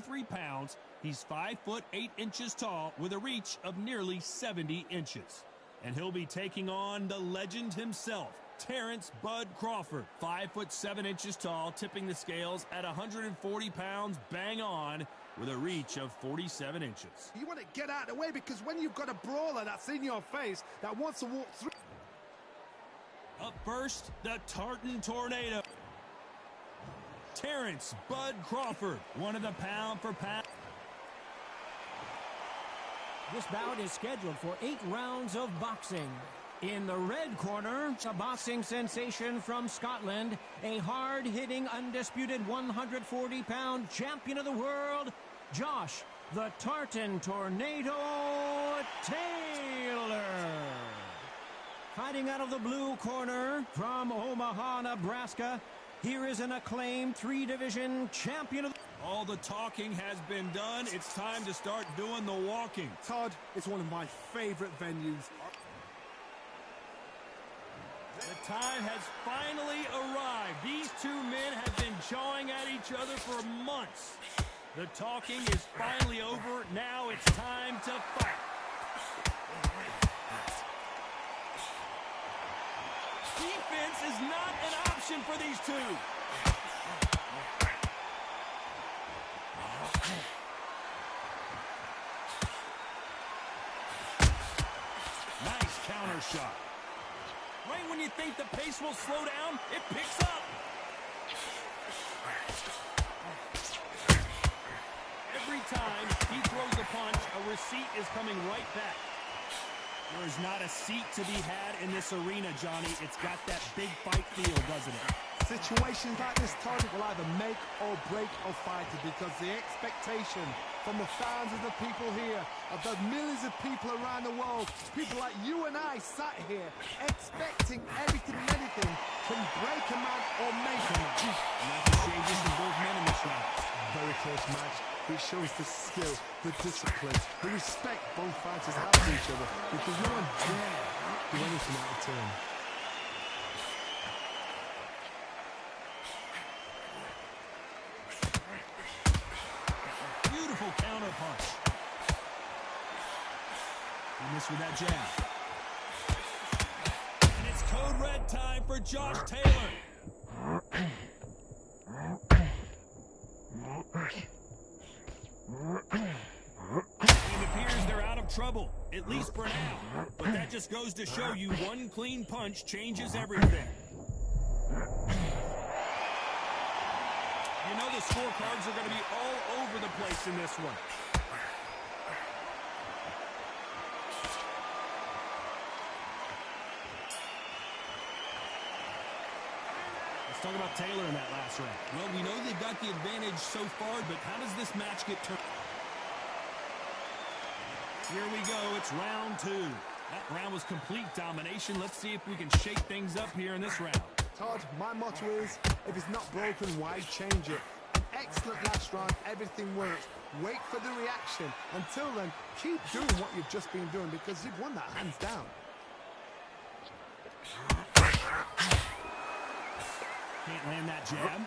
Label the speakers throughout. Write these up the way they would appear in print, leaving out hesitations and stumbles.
Speaker 1: 153 pounds. He's 5 foot 8 inches tall with a reach of nearly 70 inches. And he'll be taking on the legend himself, Terrence Bud Crawford, 5 foot 7 inches tall, tipping the scales at 140 pounds bang on with a reach of 47 inches.
Speaker 2: You want to get out of the way because when you've got a brawler that's in your face that wants to walk through.
Speaker 1: Up first, the Tartan Tornado. Terrence Bud Crawford, one of the pound-for-pound.
Speaker 3: This bout is scheduled for 8 rounds of boxing. In the red corner, a boxing sensation from Scotland, a hard-hitting, undisputed 140-pound champion of the world, Josh the Tartan Tornado Taylor. Fighting out of the blue corner from Omaha, Nebraska, here is an acclaimed 3-division champion of...
Speaker 1: All the talking has been done. It's time to start doing the walking.
Speaker 2: Todd, it's one of my favorite venues.
Speaker 1: The time has finally arrived. These two men have been jawing at each other for months. The talking is finally over. Now it's time to fight. Defense is not an option for these two. Nice counter shot. Right when you think the pace will slow down, it picks up. Every time he throws a punch, a receipt is coming right back. There is not a seat to be had in this arena, Johnny. It's got that big fight feel, doesn't it?
Speaker 2: Situations like this, Todd, will either make or break a fighter because the expectation from the thousands of people here, of the millions of people around the world, people like you and I sat here expecting everything and anything can break a man or make a man.
Speaker 1: Nothing changes for both men in this round.
Speaker 2: Very close match. It shows the skill, the discipline, the respect both fighters have for each other because no one dare do anything out of turn.
Speaker 1: Beautiful counter punch. He missed with that jab. And it's code red time for Josh Taylor. It appears they're out of trouble, at least for now. But that just goes to show you one clean punch changes everything. You know the scorecards are going to be all over the place in this one. Let's talk about Taylor in that last round. Well, we know they've got the advantage so far, but how does this match get turned? Here we go. It's round 2. That round was complete domination. Let's see if we can shake things up here in this round.
Speaker 2: Todd, my motto is, if it's not broken, why change it? An excellent last round, everything works. Wait for the reaction. Until then, keep doing what you've just been doing because you've won that hands down.
Speaker 1: Can't land that jab.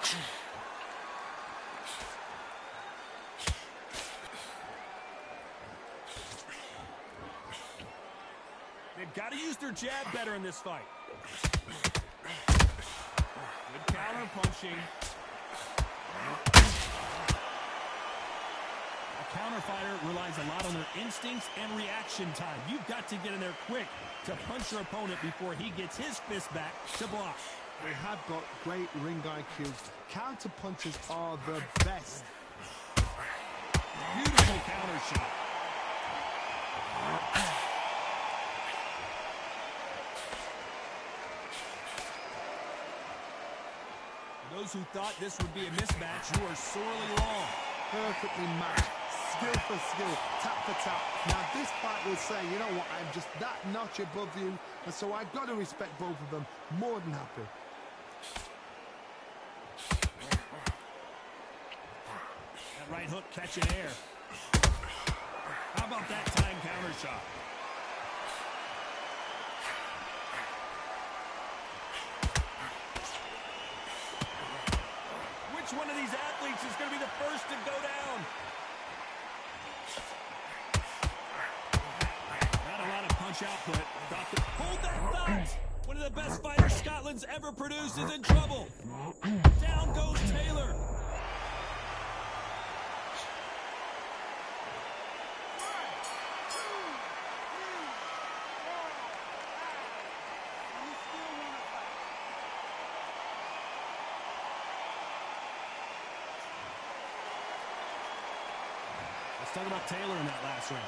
Speaker 1: They've got to use their jab better in this fight. Good counter punching. A counter fighter relies a lot on their instincts and reaction time. You've got to get in there quick to punch your opponent before he gets his fist back to block.
Speaker 2: They have got great ring IQ. Counter punches are the best.
Speaker 1: Beautiful counter shot. For those who thought this would be a mismatch, you are sorely wrong.
Speaker 2: Perfectly matched. Skill for skill, tap for tap. Now this fight will say, you know what, I'm just that notch above you, and so I've got to respect both of them. More than happy.
Speaker 1: That right hook catching air. How about that time counter shot? Which one of these athletes is going to be the first to go down? punch output. Hold that thought! One of the best fighters Scotland's ever produced is in trouble. Down goes Taylor. Let's talk about Taylor in that last round.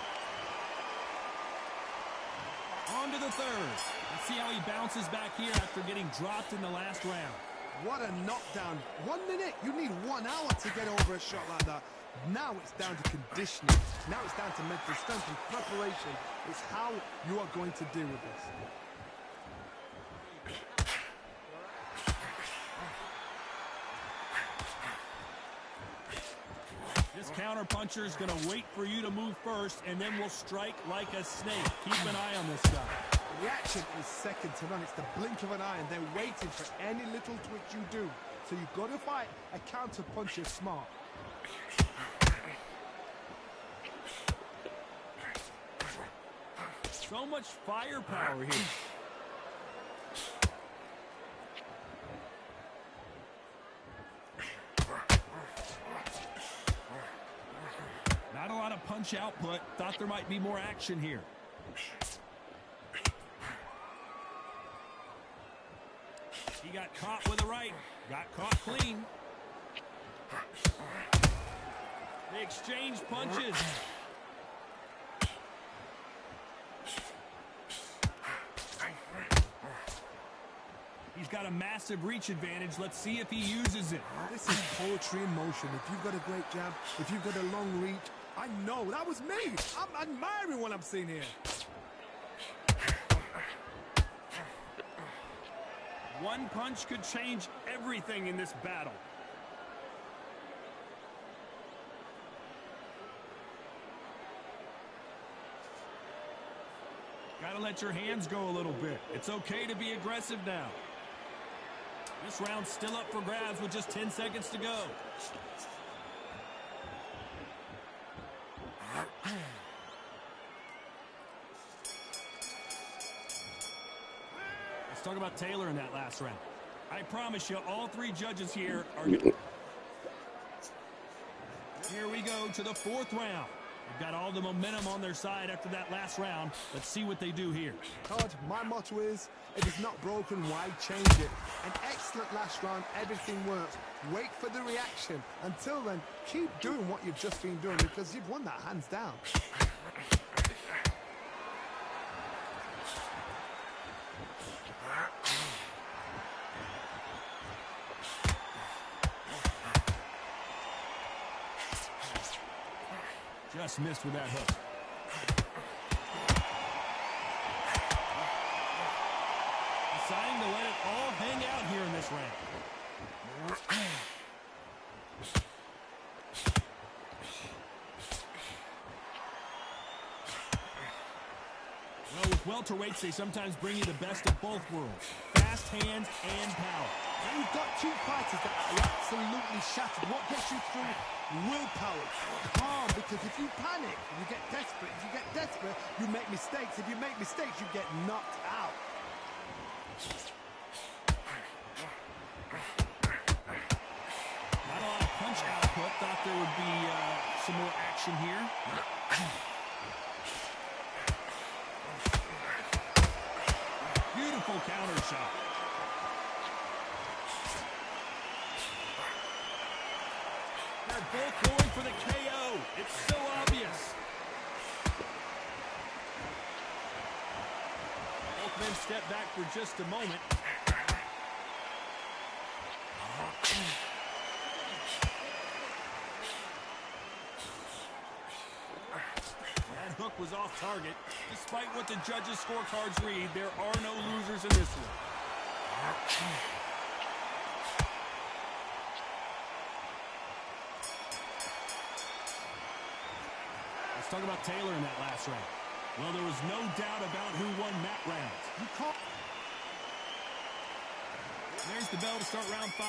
Speaker 1: On to the third. Let's see how he bounces back here after getting dropped in the last round.
Speaker 2: What a knockdown. 1 minute. You need 1 hour to get over a shot like that. Now it's down to conditioning. Now it's down to mental strength and preparation. It's how you are going to deal with this.
Speaker 1: This counter-puncher is going to wait for you to move first, and then will strike like a snake. Keep an eye on this guy.
Speaker 2: Reaction is second to none. It's the blink of an eye, and they're waiting for any little twitch you do. So you've got to fight a counter-puncher smart.
Speaker 1: So much firepower here. Not a lot of punch output. Thought there might be more action here. He got caught with a right. Got caught clean. They exchange punches. He's got a massive reach advantage. Let's see if he uses it.
Speaker 2: This is poetry in motion. If you've got a great jab, if you've got a long reach, I know, that was me. I'm admiring what I'm seeing here.
Speaker 1: One punch could change everything in this battle. Gotta let your hands go a little bit. It's okay to be aggressive now. This round's still up for grabs with just 10 seconds to go. Let's talk about Taylor in that last round. I promise you, all three judges here are... Here we go to the fourth round. They've got all the momentum on their side after that last round. Let's see what they do here.
Speaker 2: Todd, my motto is, if it's not broken, why change it? An excellent last round, everything works. Wait for the reaction. Until then, keep doing what you've just been doing because you've won that hands down.
Speaker 1: Just missed with that hook. Deciding to let it all hang out here in this round. Well, with welterweights, they sometimes bring you the best of both worlds. Fast hands and power.
Speaker 2: Now you've got two fighters that are absolutely shattered. What gets you through? Willpower. Calm, because if you panic, you get desperate. If you get desperate, you make mistakes. If you make mistakes, you get knocked out.
Speaker 1: Not a lot of punch output. Thought there would be some more action here. Beautiful counter shot. They're both going for the KO. It's so obvious. Both men step back for just a moment. That hook was off target. Despite what the judges' scorecards read, there are no losers in this one. Let's talk about Taylor in that last round. Well, there was no doubt about who won that round. There's the bell to start round 5.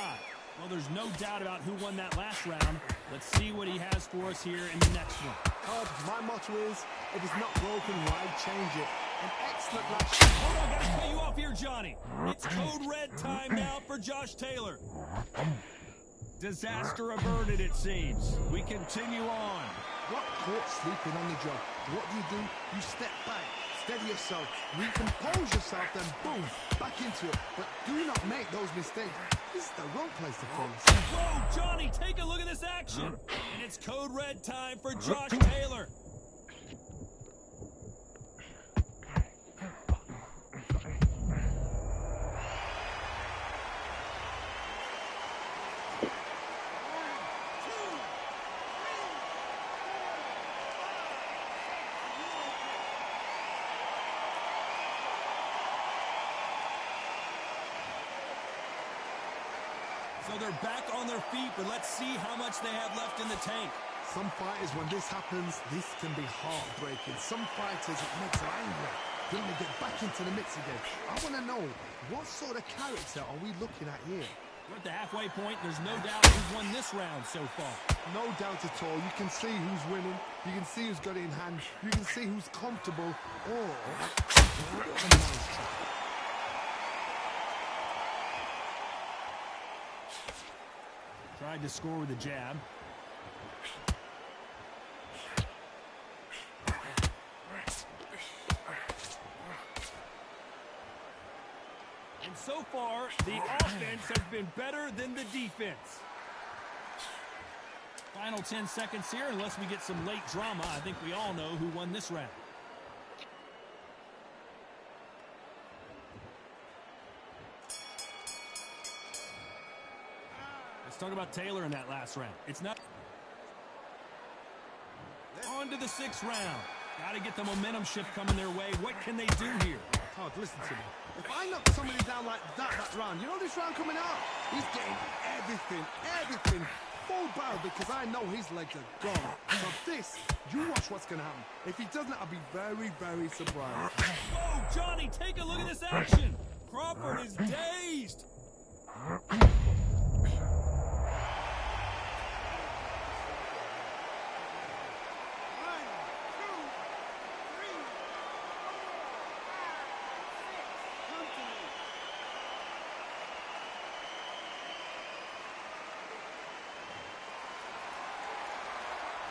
Speaker 1: Well, there's no doubt about who won that last round. Let's see what he has for us here in the next one.
Speaker 2: My motto is, if it's not broken, why change it? An excellent last shot.
Speaker 1: Hold on, gotta cut you off here, Johnny. It's code red time now for Josh Taylor. Disaster averted, it seems. We continue on.
Speaker 2: Got caught sleeping on the job. What do? You step back, steady yourself, recompose yourself, then boom, back into it. But do not make those mistakes. This is the wrong place to finish.
Speaker 1: Whoa, Johnny, take a look at this action. And it's code red time for Josh Taylor. So they're back on their feet, but let's see how much they have left in the tank.
Speaker 2: Some fighters, when this happens, this can be heartbreaking. Some fighters, it makes them angry. Then they get back into the mix again. I want to know, what sort of character are we looking at here?
Speaker 1: We're at the halfway point. There's no doubt who's won this round so far.
Speaker 2: No doubt at all. You can see who's winning. You can see who's got it in hand. You can see who's comfortable. Or a nice try.
Speaker 1: Tried to score with a jab. And so far, the offense has been better than the defense. Final 10 seconds here, unless we get some late drama. I think we all know who won this round. Let's talk about Taylor in that last round. It's not on to the 6th round. Got to get the momentum shift coming their way. What can they do here?
Speaker 2: Todd, listen to me. If I knock somebody down like that round, you know this round coming out? He's getting everything full barrel because I know his legs are gone. So this, you watch what's going to happen. If he doesn't, I'll be very, very surprised.
Speaker 1: Whoa, Johnny, take a look at this action. Crawford is dazed.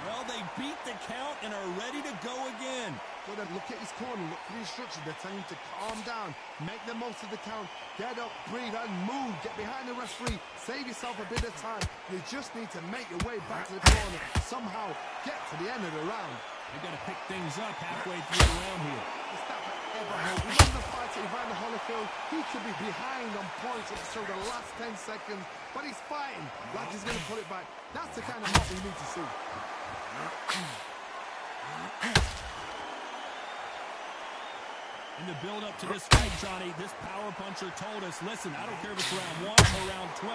Speaker 1: Well, they beat the count and are ready to go again.
Speaker 2: Go then look at his corner, look for the instructions. They're telling him to calm down, make the most of the count, get up, breathe, and move. Get behind the referee, save yourself a bit of time. You just need to make your way back to the corner. Somehow get to the end of the round.
Speaker 1: They've got to pick things up halfway through the round here.
Speaker 2: It's that ever hope. Remember the fight at Evander Holyfield? He could be behind on points until the last 10 seconds, but he's fighting like he's going to put it back. That's the kind of heart we need to see.
Speaker 1: In the build-up to this fight, Johnny, this power puncher told us, listen, I don't care if it's round 1 or round 12,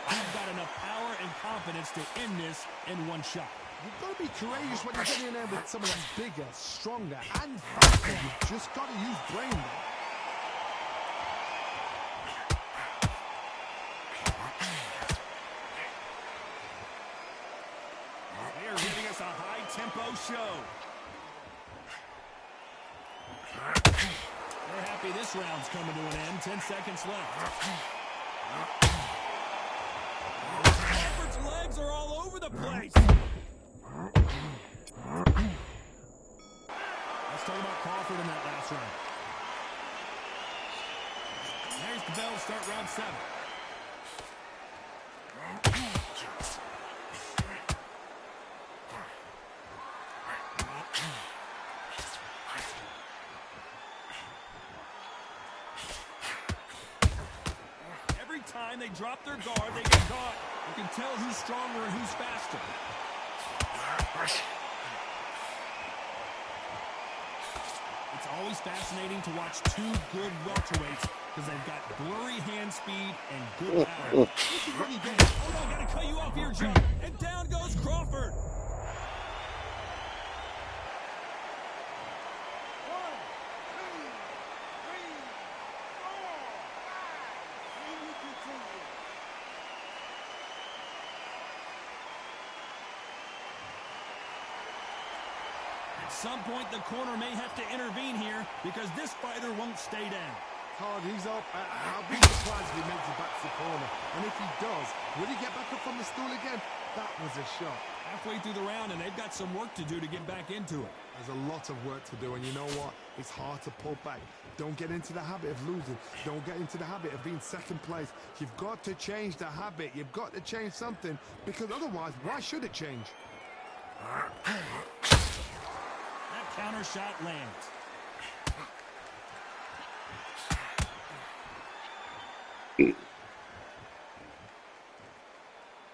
Speaker 1: I've got enough power and confidence to end this in one shot.
Speaker 2: You've got to be courageous when you're getting in there with someone that's bigger, stronger, and faster. You've just got to use brain there.
Speaker 1: They are giving us a high-tempo show. They're happy this round's coming to an end. 10 seconds left. Crawford's legs are all over the place. Let's talk about Crawford in that last round. There's the bell to start round 7. Every time they drop their guard, they get caught. You can tell who's stronger and who's faster. It's always fascinating to watch two good welterweights because they've got blurry hand speed and good power. This is when you get it. Oh no, I gotta cut you off here, John. And down goes Crawford. At some point, the corner may have to intervene here because this fighter won't stay down.
Speaker 2: Todd, he's up. I'll be surprised if he makes it back to the corner. And if he does, will he get back up on the stool again? That was a shot.
Speaker 1: Halfway through the round, and they've got some work to do to get back into it.
Speaker 2: There's a lot of work to do, and you know what? It's hard to pull back. Don't get into the habit of losing. Don't get into the habit of being second place. You've got to change the habit. You've got to change something, because otherwise, why should it change?
Speaker 1: That counter shot lands.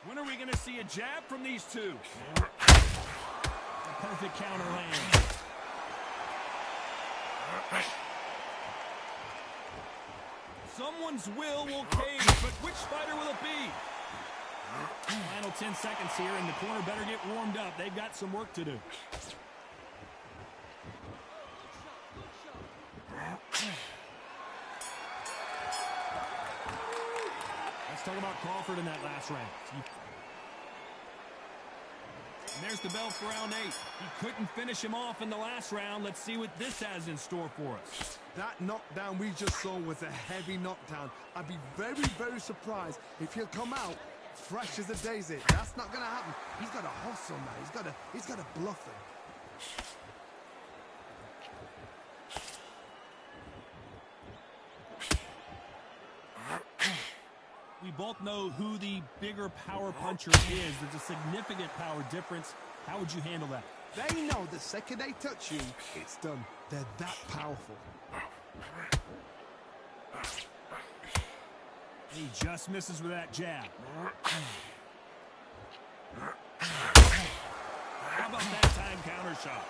Speaker 1: When are we going to see a jab from these two? A perfect counter lands. Someone's will cave, but which fighter will it be? Final 10 seconds here, and the corner better get warmed up. They've got some work to do. Let's talk about Crawford in that last round. And there's the bell for round 8. He couldn't finish him off in the last round. Let's see what this has in store for us.
Speaker 2: That knockdown we just saw was a heavy knockdown. I'd be very, very surprised if he'll come out fresh as a daisy. That's not going to happen. He's got to hustle now. He's got to bluff him.
Speaker 1: We both know who the bigger power puncher is. There's a significant power difference. How would you handle that?
Speaker 2: They know the second they touch you, it's done. They're that powerful.
Speaker 1: He just misses with that jab. How about that time counter shot?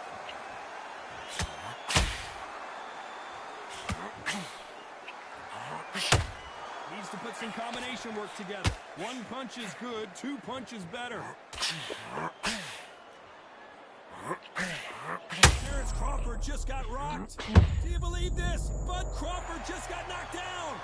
Speaker 1: Needs to put some combination work together. One punch is good, 2 punches better. Terrence Crawford just got rocked. Do you believe this? Bud Crawford just got knocked down.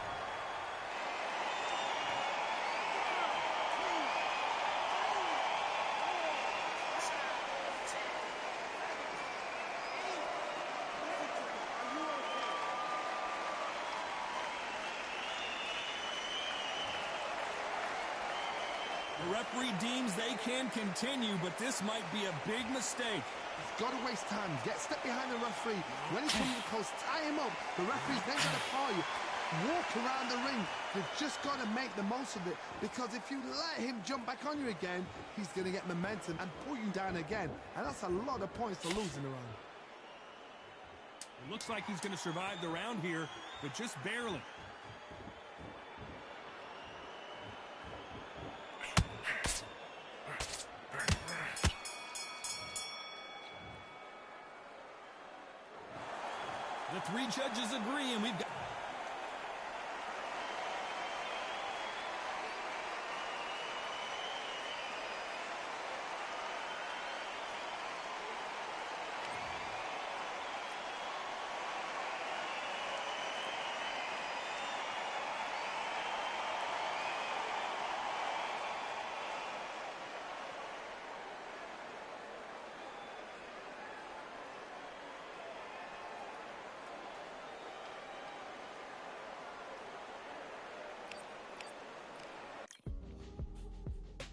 Speaker 1: The referee deems they can continue, but this might be a big mistake.
Speaker 2: He's got to waste time. Step behind the referee. When he comes close, tie him up. The referee's then going to call you. Walk around the ring. You've just got to make the most of it, because if you let him jump back on you again, he's going to get momentum and pull you down again. And that's a lot of points to lose in a round.
Speaker 1: It looks like he's going to survive the round here, but just barely. The 3 judges agree, and we've got